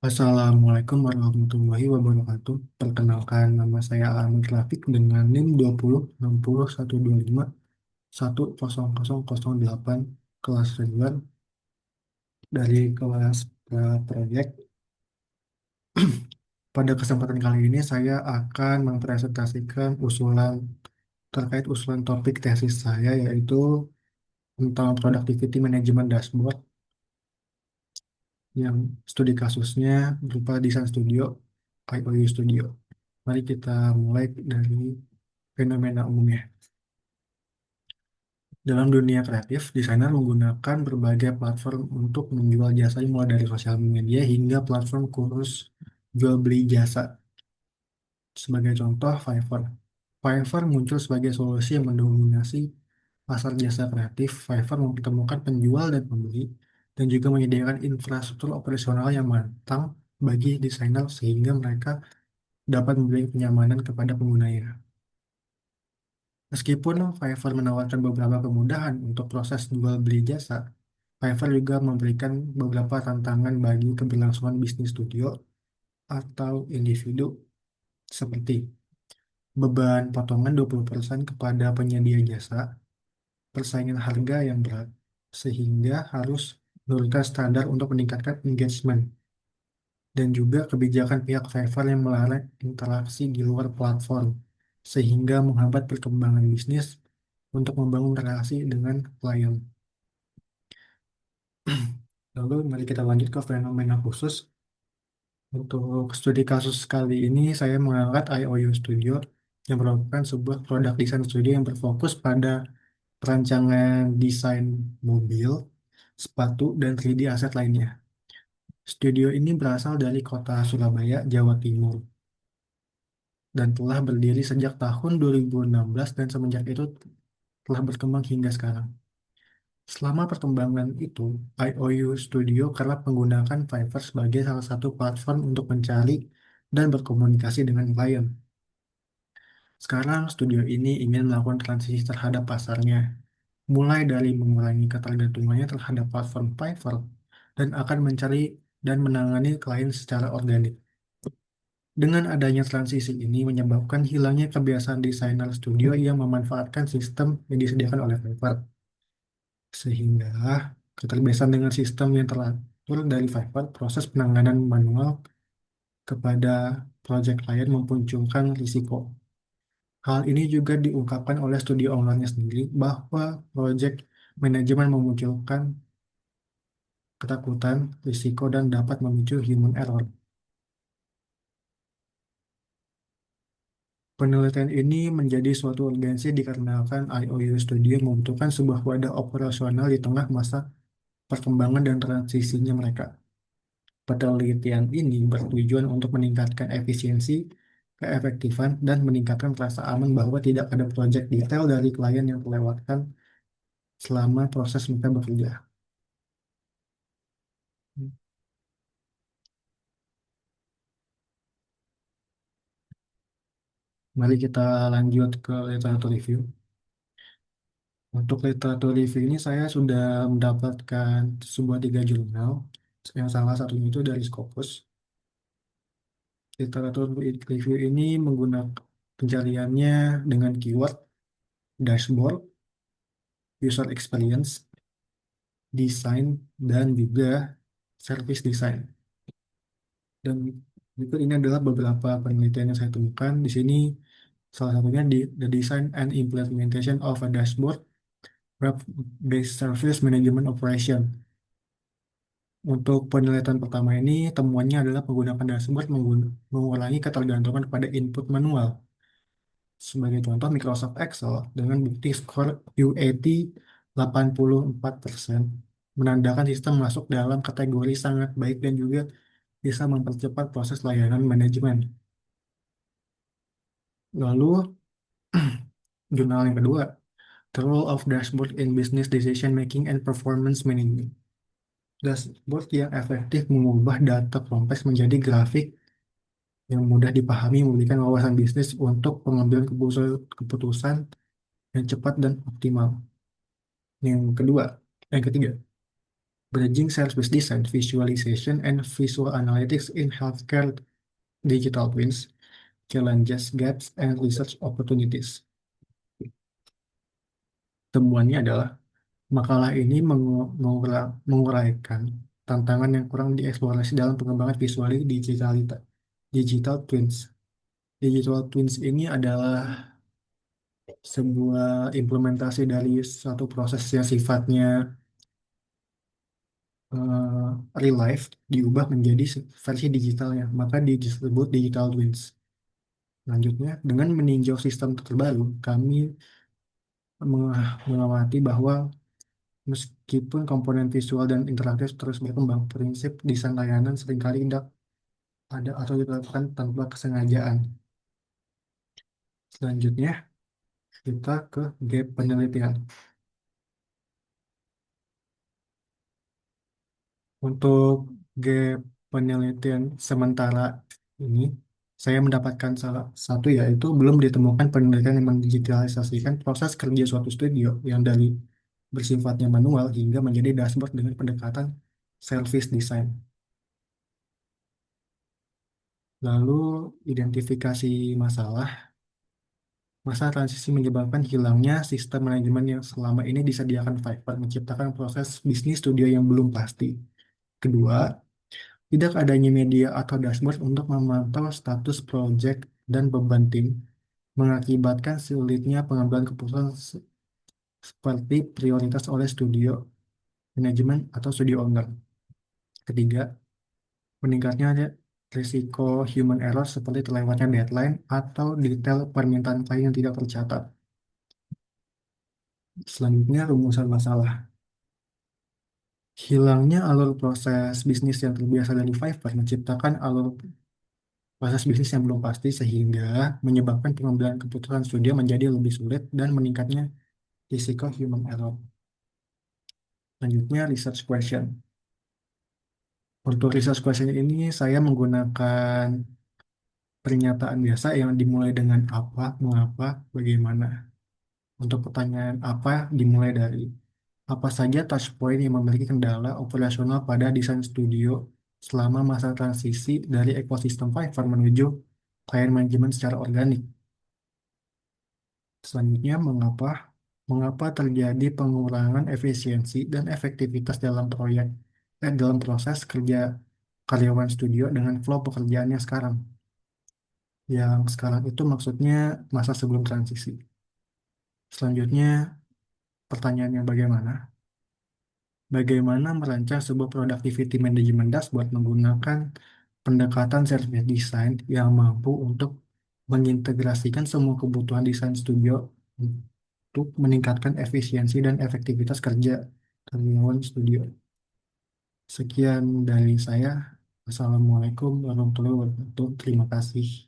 Assalamualaikum warahmatullahi wabarakatuh. Perkenalkan nama saya Ahmad Rafiq dengan NIM 20601215100008 kelas reguler dari kelas proyek. Pada kesempatan kali ini saya akan mempresentasikan usulan topik tesis saya yaitu tentang Productivity Management Dashboard yang studi kasusnya berupa Design Studio, IOU Studio. Mari kita mulai dari fenomena umumnya. Dalam dunia kreatif, desainer menggunakan berbagai platform untuk menjual jasa mulai dari sosial media hingga platform kursus jual beli jasa. Sebagai contoh, Fiverr. Fiverr muncul sebagai solusi yang mendominasi pasar jasa kreatif. Fiverr mempertemukan penjual dan pembeli dan juga menyediakan infrastruktur operasional yang matang bagi desainer sehingga mereka dapat memberi kenyamanan kepada penggunanya. Meskipun Fiverr menawarkan beberapa kemudahan untuk proses jual beli jasa, Fiverr juga memberikan beberapa tantangan bagi keberlangsungan bisnis studio atau individu seperti beban potongan 20% kepada penyedia jasa, persaingan harga yang berat, sehingga harus menurunkan standar untuk meningkatkan engagement, dan juga kebijakan pihak Fiverr yang melarang interaksi di luar platform, sehingga menghambat perkembangan bisnis untuk membangun relasi dengan klien. Lalu mari kita lanjut ke fenomena khusus. Untuk studi kasus kali ini saya mengangkat IOU Studio yang merupakan sebuah produk desain studio yang berfokus pada perancangan desain mobil, sepatu, dan 3D aset lainnya. Studio ini berasal dari kota Surabaya, Jawa Timur, dan telah berdiri sejak tahun 2016 dan semenjak itu telah berkembang hingga sekarang. Selama perkembangan itu, IOU Studio kerap menggunakan Fiverr sebagai salah satu platform untuk mencari dan berkomunikasi dengan klien. Sekarang, studio ini ingin melakukan transisi terhadap pasarnya, mulai dari mengurangi ketergantungannya terhadap platform Fiverr dan akan mencari dan menangani klien secara organik. Dengan adanya transisi ini menyebabkan hilangnya kebiasaan desainer studio yang memanfaatkan sistem yang disediakan oleh Fiverr. Sehingga keterbiasaan dengan sistem yang teratur dari Fiverr, proses penanganan manual kepada project klien memunculkan risiko. Hal ini juga diungkapkan oleh studio ownernya sendiri bahwa project manajemen memunculkan ketakutan, risiko, dan dapat memicu human error. Penelitian ini menjadi suatu urgensi dikarenakan IOU Studio membutuhkan sebuah wadah operasional di tengah masa perkembangan dan transisinya mereka. Penelitian ini bertujuan untuk meningkatkan efisiensi, keefektifan, dan meningkatkan rasa aman bahwa tidak ada proyek detail dari klien yang terlewatkan selama proses mereka bekerja. Mari kita lanjut ke literatur review. Untuk literatur review ini saya sudah mendapatkan sebuah 3 jurnal, yang salah satunya itu dari Scopus. Literatur review ini menggunakan pencariannya dengan keyword dashboard, user experience, desain, dan juga service design. Dan berikut ini adalah beberapa penelitian yang saya temukan. Di sini salah satunya di The Design and Implementation of a Dashboard Web-Based Service Management Operation. Untuk penelitian pertama ini, temuannya adalah menggunakan dashboard mengurangi ketergantungan pada input manual. Sebagai contoh, Microsoft Excel dengan bukti skor UAT 84% menandakan sistem masuk dalam kategori sangat baik dan juga bisa mempercepat proses layanan manajemen. Lalu, jurnal yang kedua, The Role of Dashboard in Business Decision Making and Performance Management. Dashboard yang efektif mengubah data kompleks menjadi grafik yang mudah dipahami, memberikan wawasan bisnis untuk pengambilan keputusan yang cepat dan optimal. Yang kedua, yang ketiga, Bridging Service Design, Visualization, and Visual Analytics in Healthcare Digital Twins, Challenges, Gaps, and Research Opportunities. Temuannya adalah makalah ini menguraikan tantangan yang kurang dieksplorasi dalam pengembangan visual digital twins. Digital twins ini adalah sebuah implementasi dari suatu proses yang sifatnya real life diubah menjadi versi digitalnya, maka disebut digital twins. Selanjutnya, dengan meninjau sistem terbaru, kami mengamati bahwa meskipun komponen visual dan interaktif terus berkembang, prinsip desain layanan seringkali tidak ada atau dilakukan tanpa kesengajaan. Selanjutnya, kita ke gap penelitian. Untuk gap penelitian sementara ini, saya mendapatkan salah satu yaitu belum ditemukan penelitian yang mendigitalisasikan proses kerja suatu studio yang dari bersifatnya manual hingga menjadi dashboard dengan pendekatan service design. Lalu identifikasi masalah. Masa transisi menyebabkan hilangnya sistem manajemen yang selama ini disediakan Fiverr, menciptakan proses bisnis studio yang belum pasti. Kedua, tidak adanya media atau dashboard untuk memantau status project dan beban tim, mengakibatkan sulitnya pengambilan keputusan seperti prioritas oleh studio manajemen atau studio owner. Ketiga, meningkatnya risiko human error seperti terlewatnya deadline atau detail permintaan klien yang tidak tercatat. Selanjutnya, rumusan masalah. Hilangnya alur proses bisnis yang terbiasa dari Fiverr menciptakan alur proses bisnis yang belum pasti sehingga menyebabkan pengambilan keputusan studio menjadi lebih sulit dan meningkatnya risiko human error. Selanjutnya, research question. Untuk research question ini saya menggunakan pernyataan biasa yang dimulai dengan apa, mengapa, bagaimana. Untuk pertanyaan apa dimulai dari apa saja touch point yang memiliki kendala operasional pada desain studio selama masa transisi dari ekosistem Fiverr menuju client management secara organik. Selanjutnya, mengapa terjadi pengurangan efisiensi dan efektivitas dalam proses kerja karyawan studio dengan flow pekerjaannya sekarang. Yang sekarang itu maksudnya masa sebelum transisi. Selanjutnya, pertanyaan yang bagaimana? Bagaimana merancang sebuah productivity management dashboard menggunakan pendekatan service design yang mampu untuk mengintegrasikan semua kebutuhan desain studio untuk meningkatkan efisiensi dan efektivitas kerja karyawan studio. Sekian dari saya. Assalamualaikum warahmatullahi wabarakatuh. Terima kasih.